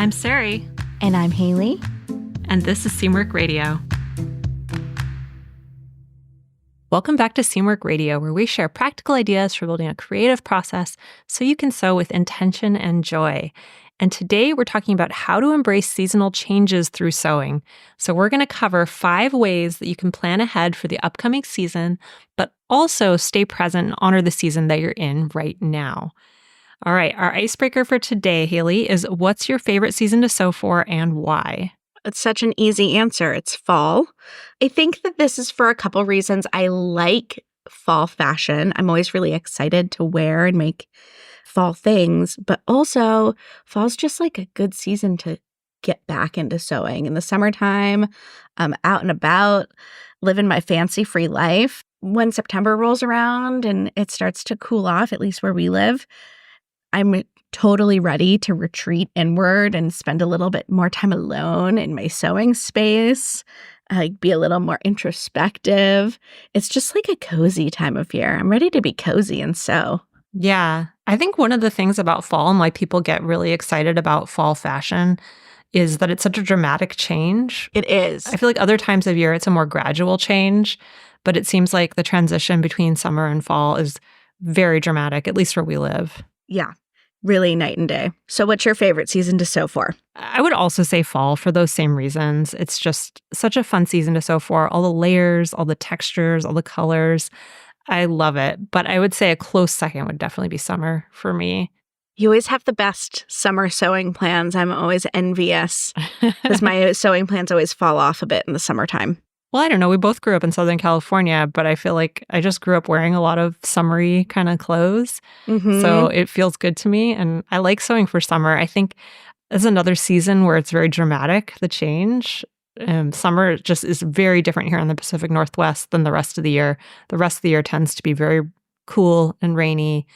I'm Sarai. And I'm Haley. And this is Seamwork Radio. Welcome back to Seamwork Radio, where we share practical ideas for building a creative process so you can sew with intention and joy. And today we're talking about how to embrace seasonal changes through sewing. So we're going to cover 5 ways that you can plan ahead for the upcoming season, but also stay present and honor the season that you're in right now. All right, our icebreaker for today, Haley, is what's your favorite season to sew for and why? It's such an easy answer. It's fall. I think that this is for a couple reasons. I like fall fashion. I'm always really excited to wear and make fall things, but also fall's just like a good season to get back into sewing. In the summertime, I'm out and about, living my fancy-free life. When September rolls around and it starts to cool off, at least where we live, I'm totally ready to retreat inward and spend a little bit more time alone in my sewing space, be a little more introspective. It's just like a cozy time of year. I'm ready to be cozy and sew. Yeah, I think one of the things about fall and why people get really excited about fall fashion is that it's such a dramatic change. It is. I feel like other times of year, it's a more gradual change, but it seems like the transition between summer and fall is very dramatic, at least where we live. Yeah, really night and day. So what's your favorite season to sew for? I would also say fall for those same reasons. It's just such a fun season to sew for. All the layers, all the textures, all the colors. I love it. But I would say a close second would definitely be summer for me. You always have the best summer sewing plans. I'm always envious because my sewing plans always fall off a bit in the summertime. Well, I don't know. We both grew up in Southern California, but I feel like I just grew up wearing a lot of summery kind of clothes. Mm-hmm. So it feels good to me. And I like sewing for summer. I think it's another season where it's very dramatic, the change. Summer just is very different here in the Pacific Northwest than the rest of the year. The rest of the year tends to be very cool and rainy,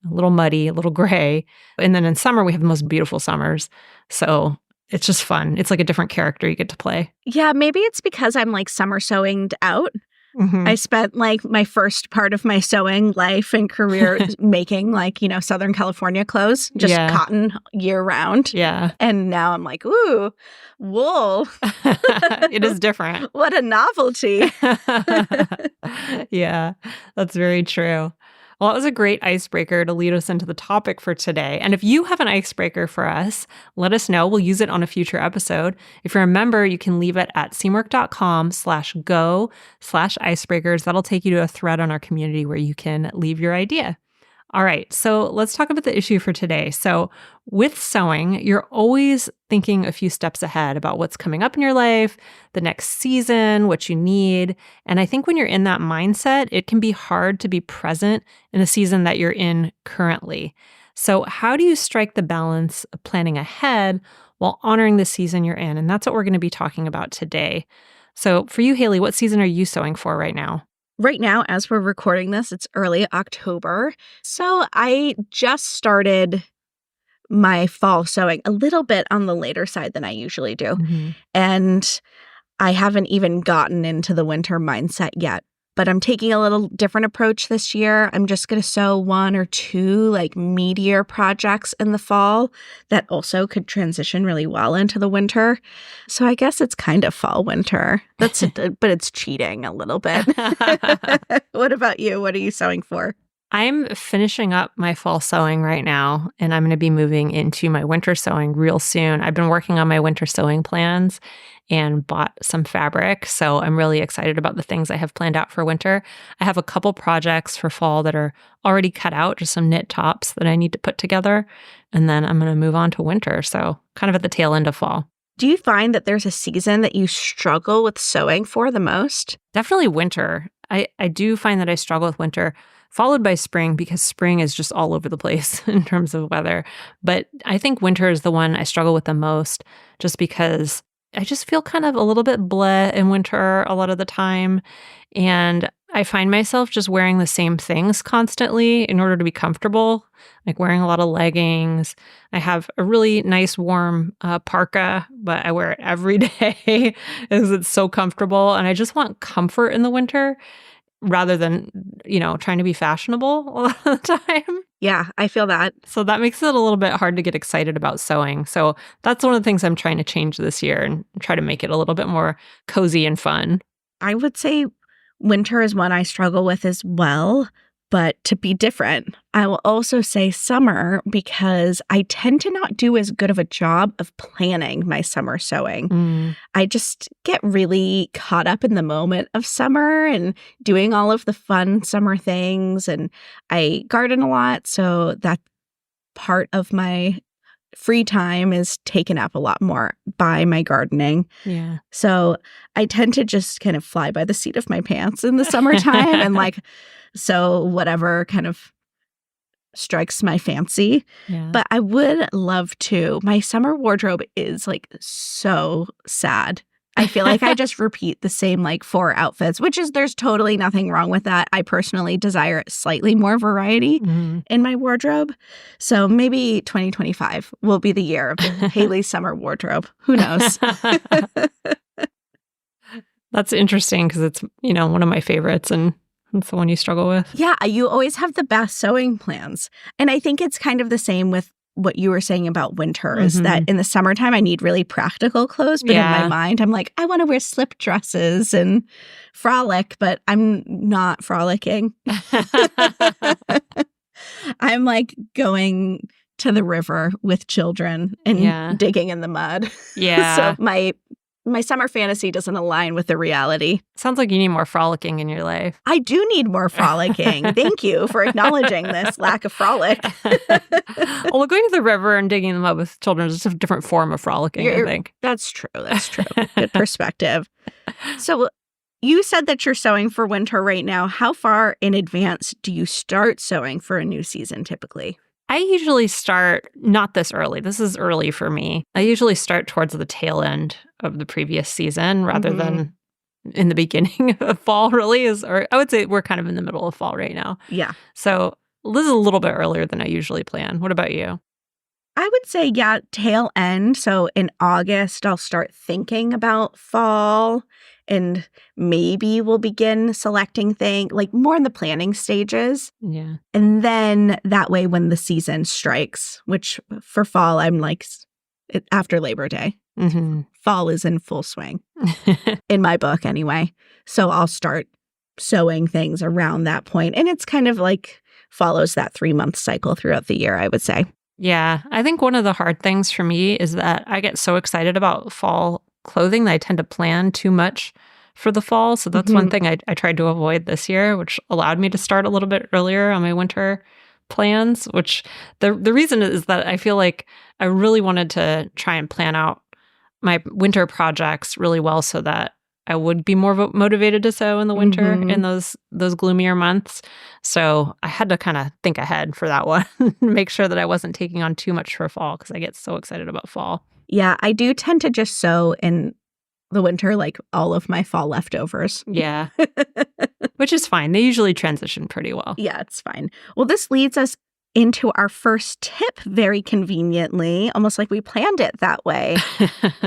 a little muddy, a little gray. And then in summer, we have the most beautiful summers. So it's just fun. It's like a different character you get to play. Yeah, maybe it's because I'm like summer sewinged out. Mm-hmm. I spent like my first part of my sewing life and career making like, Southern California clothes, just cotton year round. Yeah. And now I'm like, ooh, wool. It is different. What a novelty. Yeah, that's very true. Well, it was a great icebreaker to lead us into the topic for today. And if you have an icebreaker for us, let us know. We'll use it on a future episode. If you're a member, you can leave it at seamwork.com/go/icebreakers. That'll take you to a thread on our community where you can leave your idea. All right, so let's talk about the issue for today. So with sewing, you're always thinking a few steps ahead about what's coming up in your life, the next season, what you need. And I think when you're in that mindset, it can be hard to be present in the season that you're in currently. So how do you strike the balance of planning ahead while honoring the season you're in? And that's what we're going to be talking about today. So for you, Haley, what season are you sewing for right now? Right now, as we're recording this, it's early October. So I just started my fall sewing a little bit on the later side than I usually do. Mm-hmm. And I haven't even gotten into the winter mindset yet. But I'm taking a little different approach this year. I'm just going to sew 1 or 2 like meatier projects in the fall that also could transition really well into the winter. So I guess it's kind of fall winter. But it's cheating a little bit. What about you? What are you sewing for? I'm finishing up my fall sewing right now, and I'm going to be moving into my winter sewing real soon. I've been working on my winter sewing plans and bought some fabric, so I'm really excited about the things I have planned out for winter. I have a couple projects for fall that are already cut out, just some knit tops that I need to put together, and then I'm going to move on to winter, so kind of at the tail end of fall. Do you find that there's a season that you struggle with sewing for the most? Definitely winter. I do find that I struggle with winter, followed by spring because spring is just all over the place in terms of weather. But I think winter is the one I struggle with the most just because I just feel kind of a little bit bleh in winter a lot of the time. And I find myself just wearing the same things constantly in order to be comfortable, like wearing a lot of leggings. I have a really nice warm parka, but I wear it every day because it's so comfortable. And I just want comfort in the winter rather than, trying to be fashionable a lot of the time. Yeah, I feel that. So that makes it a little bit hard to get excited about sewing. So that's one of the things I'm trying to change this year and try to make it a little bit more cozy and fun. I would say winter is one I struggle with as well, but to be different. I will also say summer because I tend to not do as good of a job of planning my summer sewing. Mm, I just get really caught up in the moment of summer and doing all of the fun summer things. And I garden a lot, so that part of my free time is taken up a lot more by my gardening. yeah. So I tend to just kind of fly by the seat of my pants in the summertime and like, so whatever kind of strikes my fancy. Yeah. But I would love to. My summer wardrobe is like so sad. I feel like I just repeat the same like 4 outfits, which is there's totally nothing wrong with that. I personally desire slightly more variety Mhm. in my wardrobe. So maybe 2025 will be the year of Haley's summer wardrobe. Who knows? That's interesting because it's, one of my favorites and it's the one you struggle with. Yeah, you always have the best sewing plans. And I think it's kind of the same with what you were saying about winter is that in the summertime, I need really practical clothes. But in my mind, I'm like, I want to wear slip dresses and frolic, but I'm not frolicking. I'm like going to the river with children and digging in the mud. Yeah. So my summer fantasy doesn't align with the reality. Sounds like you need more frolicking in your life. I do need more frolicking. Thank you for acknowledging this lack of frolic. Well, going to the river and digging them up with children is just a different form of frolicking, I think. That's true. That's true. Good perspective. So you said that you're sewing for winter right now. How far in advance do you start sewing for a new season typically? I usually start not this early. This is early for me. I usually start towards the tail end of the previous season rather than in the beginning of fall, really. Or I would say we're kind of in the middle of fall right now. Yeah. So this is a little bit earlier than I usually plan. What about you? I would say, yeah, tail end. So in August, I'll start thinking about fall and maybe we'll begin selecting things like more in the planning stages. Yeah. And then that way, when the season strikes, which for fall, I'm like after Labor Day, fall is in full swing in my book anyway. So I'll start sewing things around that point. And it's kind of like follows that 3-month cycle throughout the year, I would say. Yeah. I think one of the hard things for me is that I get so excited about fall clothing that I tend to plan too much for the fall. So that's one thing I tried to avoid this year, which allowed me to start a little bit earlier on my winter plans, which the reason is that I feel like I really wanted to try and plan out my winter projects really well so that I would be more motivated to sew in the winter in those gloomier months. So I had to kind of think ahead for that one, make sure that I wasn't taking on too much for fall because I get so excited about fall. Yeah, I do tend to just sew in the winter, like all of my fall leftovers. Yeah, which is fine. They usually transition pretty well. Yeah, it's fine. Well, this leads us into our first tip very conveniently, almost like we planned it that way.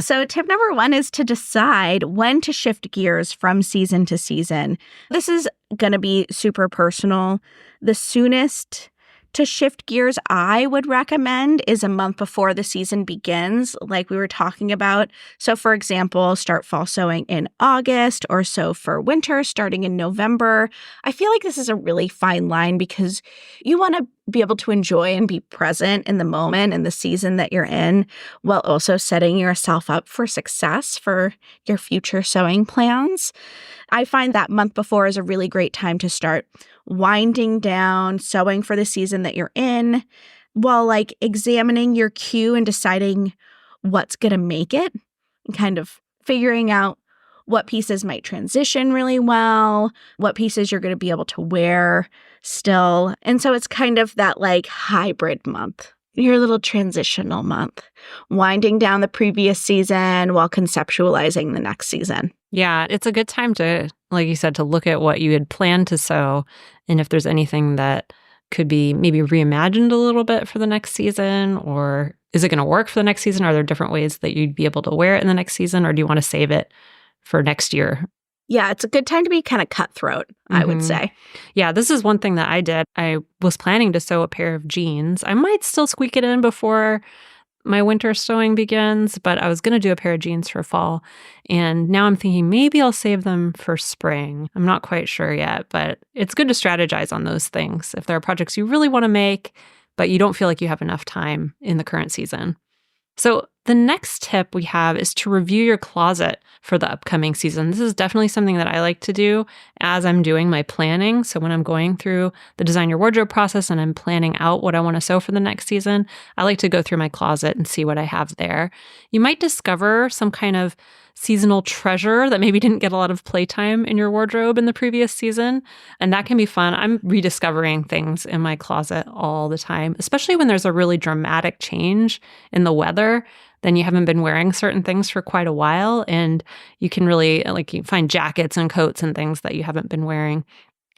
So tip number 1 is to decide when to shift gears from season to season. This is going to be super personal. The soonest to shift gears I would recommend is a month before the season begins, like we were talking about. So for example, start fall sewing in August or sew for winter starting in November. I feel like this is a really fine line because you want to be able to enjoy and be present in the moment and the season that you're in while also setting yourself up for success for your future sewing plans. I find that month before is a really great time to start winding down, sewing for the season that you're in, while like examining your queue and deciding what's going to make it, and kind of figuring out what pieces might transition really well, what pieces you're going to be able to wear still. And so it's kind of that like hybrid month, your little transitional month, winding down the previous season while conceptualizing the next season. Yeah, it's a good time to, like you said, to look at what you had planned to sew and if there's anything that could be maybe reimagined a little bit for the next season, or is it going to work for the next season? Are there different ways that you'd be able to wear it in the next season, or do you want to save it for next year? Yeah, it's a good time to be kind of cutthroat, I would say. Yeah, this is one thing that I did. I was planning to sew a pair of jeans. I might still squeak it in before my winter sewing begins, but I was going to do a pair of jeans for fall. And now I'm thinking maybe I'll save them for spring. I'm not quite sure yet, but it's good to strategize on those things if there are projects you really want to make, but you don't feel like you have enough time in the current season. So the next tip we have is to review your closet for the upcoming season. This is definitely something that I like to do as I'm doing my planning. So when I'm going through the design your wardrobe process and I'm planning out what I want to sew for the next season, I like to go through my closet and see what I have there. You might discover some kind of seasonal treasure that maybe didn't get a lot of playtime in your wardrobe in the previous season. And that can be fun. I'm rediscovering things in my closet all the time, especially when there's a really dramatic change in the weather. Then you haven't been wearing certain things for quite a while. And you can really you find jackets and coats and things that you haven't been wearing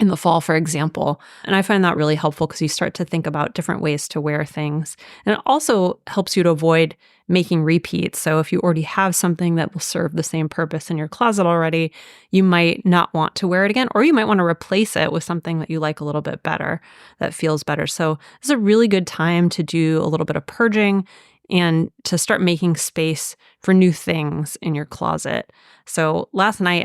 in the fall, for example. And I find that really helpful because you start to think about different ways to wear things. And it also helps you to avoid making repeats. So if you already have something that will serve the same purpose in your closet already, you might not want to wear it again, or you might want to replace it with something that you like a little bit better, that feels better. So it's a really good time to do a little bit of purging and to start making space for new things in your closet. So last night,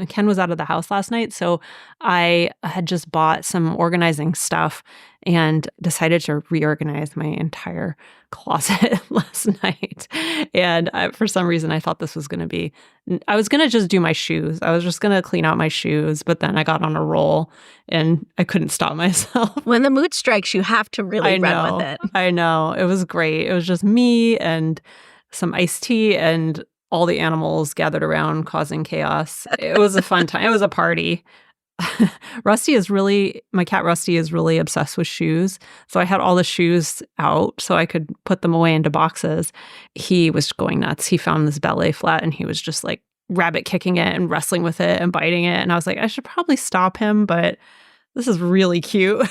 Ken was out of the house last night, so I had just bought some organizing stuff and decided to reorganize my entire closet last night. And for some reason, I thought this was going to be, I was going to just do my shoes. I was just going to clean out my shoes, but then I got on a roll and I couldn't stop myself. When the mood strikes, you have to really run with it. I know. It was great. It was just me and some iced tea and all the animals gathered around causing chaos. It was a fun time. It was a party. My cat Rusty is really obsessed with shoes. So I had all the shoes out so I could put them away into boxes. He was going nuts. He found this ballet flat and he was just like rabbit kicking it and wrestling with it and biting it. And I was like, I should probably stop him, but this is really cute.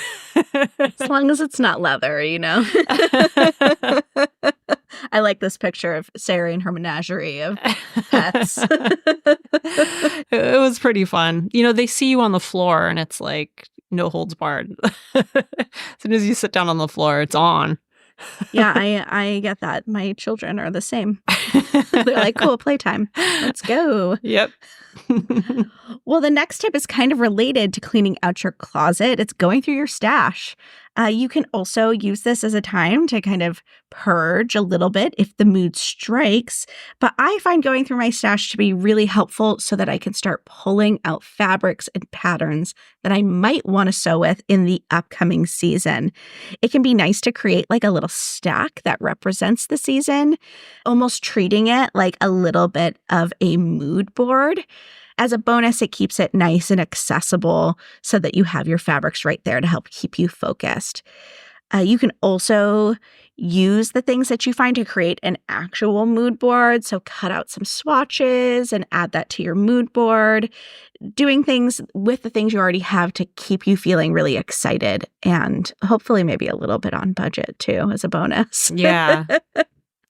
As long as it's not leather, I like this picture of Sarai and her menagerie of pets. It was pretty fun. They see you on the floor and it's like no holds barred. As soon as you sit down on the floor, it's on. Yeah, I get that. My children are the same. They're like, cool, playtime. Let's go. Yep. Well, the next tip is kind of related to cleaning out your closet. It's going through your stash. You can also use this as a time to kind of purge a little bit if the mood strikes. But I find going through my stash to be really helpful so that I can start pulling out fabrics and patterns that I might want to sew with in the upcoming season. It can be nice to create like a little stack that represents the season, almost treating it like a little bit of a mood board. As a bonus, it keeps it nice and accessible so that you have your fabrics right there to help keep you focused. You can also use the things that you find to create an actual mood board. So cut out some swatches and add that to your mood board. Doing things with the things you already have to keep you feeling really excited and hopefully maybe a little bit on budget too as a bonus. Yeah.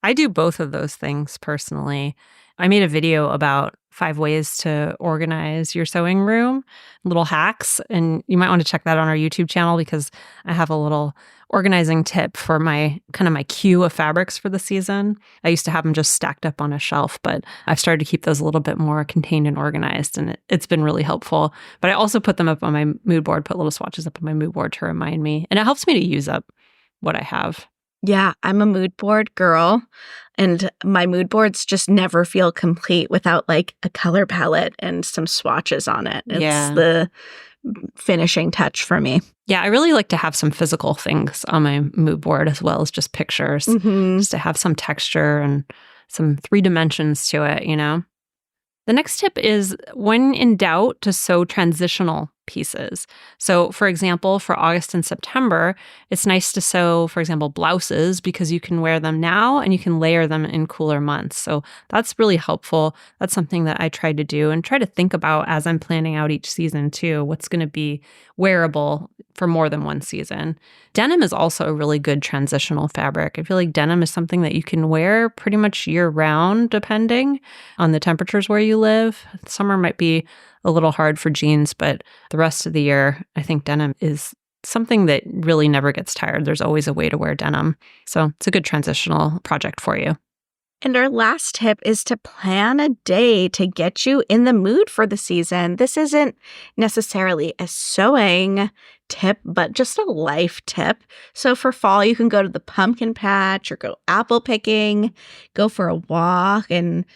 I do both of those things personally. I made a video about 5 ways to organize your sewing room, little hacks, and you might want to check that on our YouTube channel because I have a little organizing tip for my queue of fabrics for the season. I used to have them just stacked up on a shelf, but I've started to keep those a little bit more contained and organized, and it's been really helpful. But I also put them up on my mood board, put little swatches up on my mood board to remind me, and it helps me to use up what I have. Yeah, I'm a mood board girl, and my mood boards just never feel complete without like a color palette and some swatches on it. It's the finishing touch for me. Yeah, I really like to have some physical things on my mood board as well as just pictures, just to have some texture and some 3 dimensions to it, The next tip is when in doubt to sew transitional pieces. So, for example, for August and September, it's nice to sew, for example, blouses because you can wear them now and you can layer them in cooler months. So that's really helpful. That's something that I try to do and try to think about as I'm planning out each season too. What's going to be wearable for more than one season. Denim is also a really good transitional fabric. I feel like denim is something that you can wear pretty much year round, depending on the temperatures where you live. Summer might be a little hard for jeans, but the rest of the year, I think denim is something that really never gets tired. There's always a way to wear denim. So it's a good transitional project for you. And our last tip is to plan a day to get you in the mood for the season. This isn't necessarily a sewing tip, but just a life tip. So for fall, you can go to the pumpkin patch or go apple picking, go for a walk and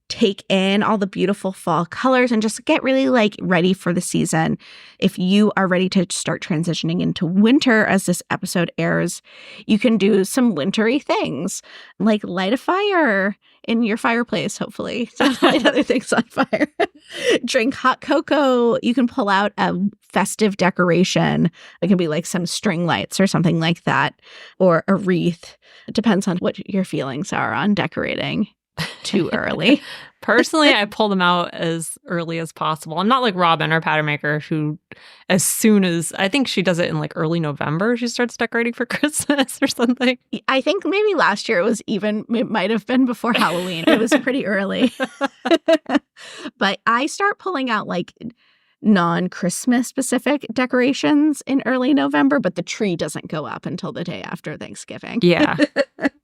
take in all the beautiful fall colors and just get really ready for the season. If you are ready to start transitioning into winter as this episode airs, you can do some wintry things like light a fire in your fireplace, hopefully. Don't light other things on fire. Drink hot cocoa. You can pull out a festive decoration. It can be like some string lights or something like that, or a wreath. It depends on what your feelings are on decorating too early. Personally, I pull them out as early as possible. I'm not like Robin, our pattern maker, who as soon as, I think she does it in early November, she starts decorating for Christmas or something. I think maybe last year it might have been before Halloween. It was pretty early. But I start pulling out non-Christmas specific decorations in early November, but the tree doesn't go up until the day after Thanksgiving. Yeah.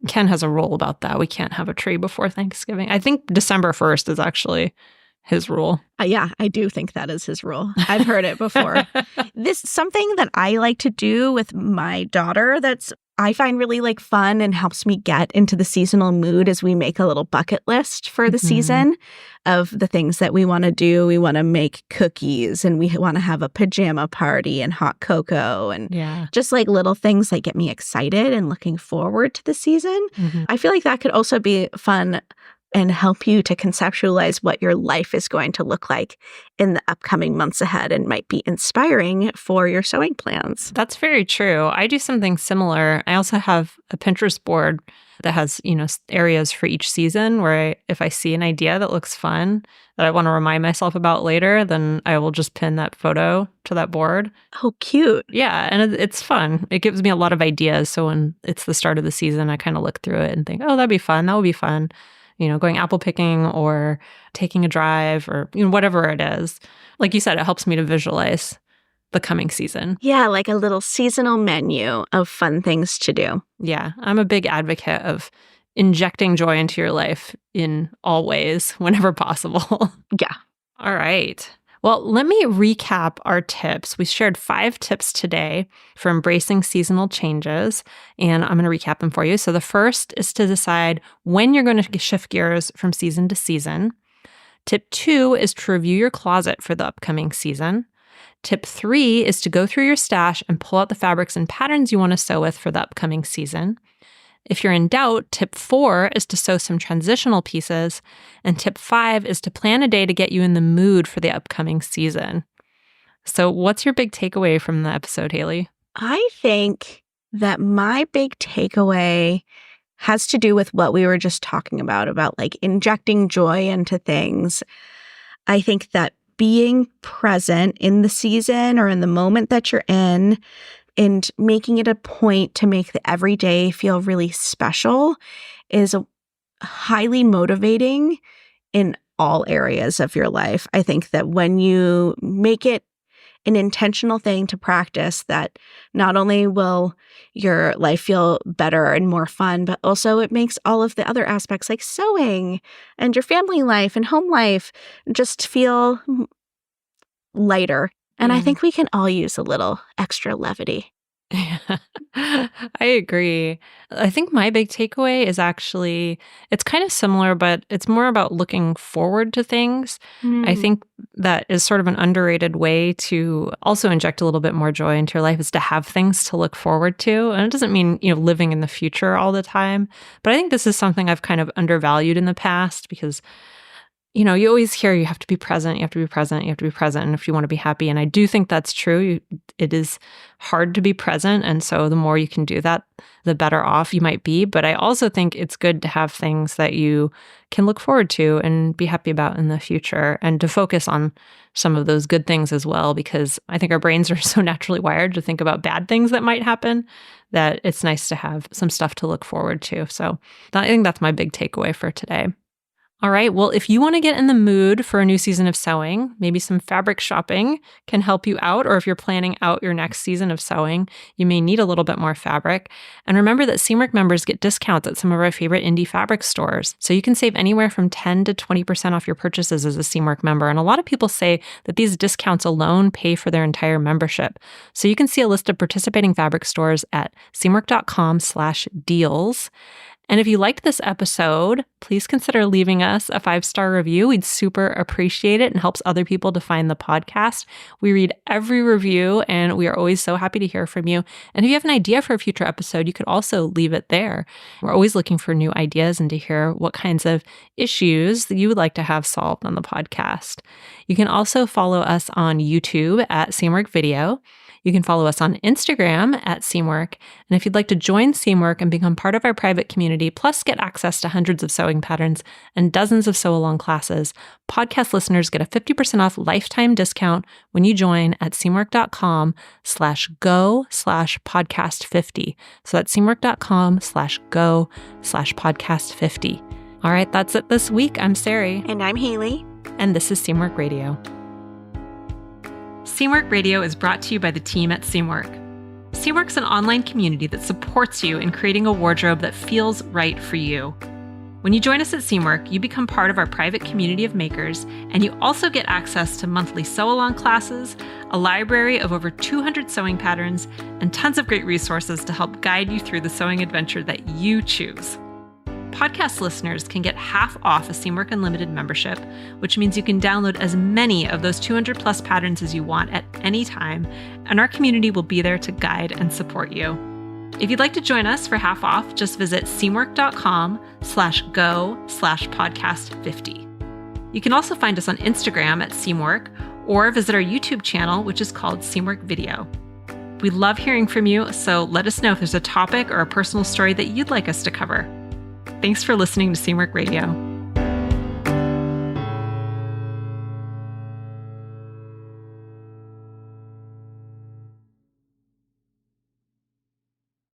Ken has a rule about that. We can't have a tree before Thanksgiving. I think December 1st is actually his rule. Yeah, I do think that is his rule. I've heard it before. This is something that I like to do with my daughter I find really fun and helps me get into the seasonal mood as we make a little bucket list for the season of the things that we want to do. We want to make cookies and we want to have a pajama party and hot cocoa and just little things that get me excited and looking forward to the season. I feel like that could also be fun and help you to conceptualize what your life is going to look like in the upcoming months ahead and might be inspiring for your sewing plans. That's very true. I do something similar. I also have a Pinterest board that has, areas for each season where if I see an idea that looks fun that I want to remind myself about later, then I will just pin that photo to that board. Oh, cute. Yeah, and it's fun. It gives me a lot of ideas. So when it's the start of the season, I kind of look through it and think, oh, that'd be fun. That would be fun. Going apple picking or taking a drive or whatever it is. Like you said, it helps me to visualize the coming season. Yeah, like a little seasonal menu of fun things to do. Yeah, I'm a big advocate of injecting joy into your life in all ways, whenever possible. Yeah. All right. Well, let me recap our tips. We shared 5 tips today for embracing seasonal changes, and I'm going to recap them for you. So the first is to decide when you're going to shift gears from season to season. Tip 2 is to review your closet for the upcoming season. Tip 3 is to go through your stash and pull out the fabrics and patterns you want to sew with for the upcoming season. If you're in doubt, tip 4 is to sew some transitional pieces, and tip 5 is to plan a day to get you in the mood for the upcoming season. So what's your big takeaway from the episode, Haley? I think that my big takeaway has to do with what we were just talking about injecting joy into things. I think that being present in the season or in the moment that you're in and making it a point to make the everyday feel really special is highly motivating in all areas of your life. I think that when you make it an intentional thing to practice, that not only will your life feel better and more fun, but also it makes all of the other aspects like sewing and your family life and home life just feel lighter. And I think we can all use a little extra levity. I agree. I think my big takeaway is actually, it's kind of similar, but it's more about looking forward to things. I think that is sort of an underrated way to also inject a little bit more joy into your life, is to have things to look forward to. And it doesn't mean, living in the future all the time. But I think this is something I've kind of undervalued in the past because you always hear you have to be present, you have to be present, you have to be present, and if you want to be happy. And I do think that's true. It is hard to be present. And so the more you can do that, the better off you might be. But I also think it's good to have things that you can look forward to and be happy about in the future, and to focus on some of those good things as well, because I think our brains are so naturally wired to think about bad things that might happen that it's nice to have some stuff to look forward to. So I think that's my big takeaway for today. All right, well, if you want to get in the mood for a new season of sewing, maybe some fabric shopping can help you out, or if you're planning out your next season of sewing, you may need a little bit more fabric. And remember that Seamwork members get discounts at some of our favorite indie fabric stores, so you can save anywhere from 10 to 20% off your purchases as a Seamwork member. And a lot of people say that these discounts alone pay for their entire membership. So you can see a list of participating fabric stores at seamwork.com/deals. And if you liked this episode, please consider leaving us a 5-star review. We'd super appreciate it, and helps other people to find the podcast. We read every review, and we are always so happy to hear from you. And if you have an idea for a future episode, you could also leave it there. We're always looking for new ideas and to hear what kinds of issues that you would like to have solved on the podcast. You can also follow us on YouTube at Seamwork Video. You can follow us on Instagram at Seamwork. And if you'd like to join Seamwork and become part of our private community, plus get access to hundreds of sewing patterns and dozens of sew-along classes, podcast listeners get a 50% off lifetime discount when you join at seamwork.com/go/podcast50. So that's seamwork.com/go/podcast50. All right, that's it this week. I'm Sarai. And I'm Haley. And this is Seamwork Radio. Seamwork Radio is brought to you by the team at Seamwork. Seamwork's an online community that supports you in creating a wardrobe that feels right for you. When you join us at Seamwork, you become part of our private community of makers, and you also get access to monthly sew-along classes, a library of over 200 sewing patterns, and tons of great resources to help guide you through the sewing adventure that you choose. Podcast listeners can get half off a Seamwork Unlimited membership, which means you can download as many of those 200 plus patterns as you want at any time, and our community will be there to guide and support you. If you'd like to join us for half off, just visit seamwork.com/go/podcast50. You can also find us on Instagram at Seamwork, or visit our YouTube channel, which is called Seamwork Video. We love hearing from you, so let us know if there's a topic or a personal story that you'd like us to cover. Thanks for listening to Seamwork Radio.